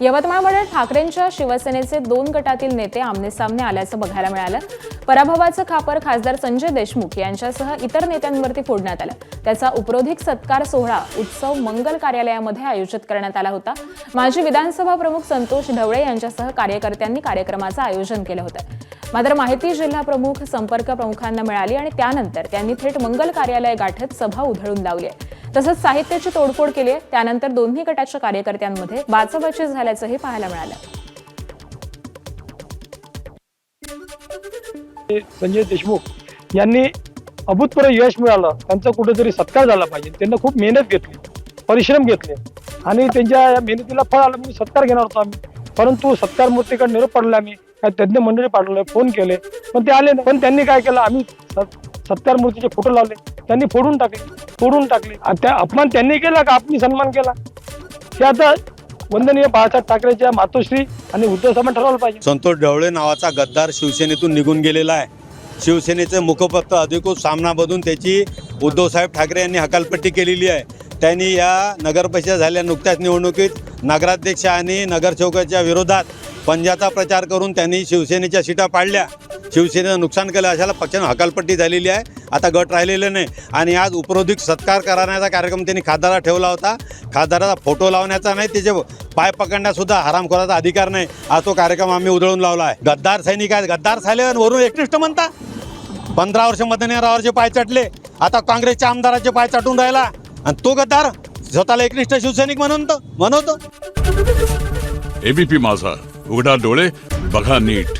यवतमाळमध्ये ठाकरेंच्या शिवसेनेचे 2 गटातील नेते आमनेसामने आल्याचं बघायला मिळालं। पराभवाचं खापर खासदार संजय देशमुख यांच्यासह इतर नेत्यांवरती फोडण्यात आलं। त्याचा उपरोधिक सत्कार सोहळा उत्सव मंगल कार्यालयामध्ये आयोजित करण्यात आला होता। माजी विधानसभा प्रमुख संतोष ढवळे यांच्यासह कार्यकर्त्यांनी कार्यक्रमाचं आयोजन केलं होतं। मात्र माहिती जिल्हा प्रमुख संपर्क प्रमुखांना मिळाली आणि त्यानंतर त्यांनी थेट मंगल कार्यालय गाठत सभा उधळून लावली आहे। तसंच साहित्याची तोडफोड केली आहे। त्यानंतर दोन्ही गटाच्या कार्यकर्त्यांमध्ये बाचाबाची झाल्याचंही पाहायला मिळालं। संजय देशमुख यांनी अभूतपूर्व यश मिळालं, त्यांचा कुठेतरी सत्कार झाला पाहिजे। त्यांना खूप मेहनत घेतली, परिश्रम घेतले आणि त्यांच्या मेहनतीला फळ आलं म्हणून सत्कार घेणार होतो आम्ही। परंतु सत्कार मूर्तीकडे निरोप पाठवला, आम्ही काय तज्ञ मंडळी पाठवले, फोन केले, पण ते आले नाही। पण त्यांनी काय केलं, आम्ही सत्कार मूर्तीचे फोटो लावले, त्यांनी फोडून टाकले। त्या अपमान त्यांनी केला का आपण सन्मान केला? ते आता वंदनीय बाळासाहेब ठाकरेच्या मातोश्री आणि उद्धव साहेबांनी ठरवलं पाहिजे। संतोष ढवळे नावाचा गद्दार शिवसेनेतून निघून गेलेला आहे। शिवसेनेचे मुखपत्र अधिकृत सामनामधून त्याची उद्धव साहेब ठाकरे यांनी हकालपट्टी केलेली आहे। त्यांनी या नगरपरिषद झाल्या नुकत्याच निवडणुकीत नगराध्यक्ष आणि नगरसेवकाच्या विरोधात पंजाचा प्रचार करून त्यांनी शिवसेनेच्या सीटा पाडल्या, शिवसेनेचं नुकसान केलं। अशाला पक्षानं हकालपट्टी झालेली आहे। आता गट राहिलेले नाही आणि आज उपरोधिक सत्कार करण्याचा कार्यक्रम त्यांनी खासदाराला ठेवला होता। खासदाराचा फोटो लावण्याचा नाही, त्याचे पाय पकडण्यासुद्धा हरामखोराचा अधिकार नाही। आज तो कार्यक्रम आम्ही उधळून लावला आहे। गद्दार सैनिक आहेत, गद्दार झाले आणि वरून एकनिष्ठ म्हणता। 15 वर्ष मतदारावरचे पाय चटले, आता काँग्रेसच्या आमदाराचे पाय चाटून राहिला आणि तो गद्दार स्वतःला एकनिष्ठ शिवसैनिक म्हणवतो। एबीपी माझा, उघडा डोळे बघा नीट।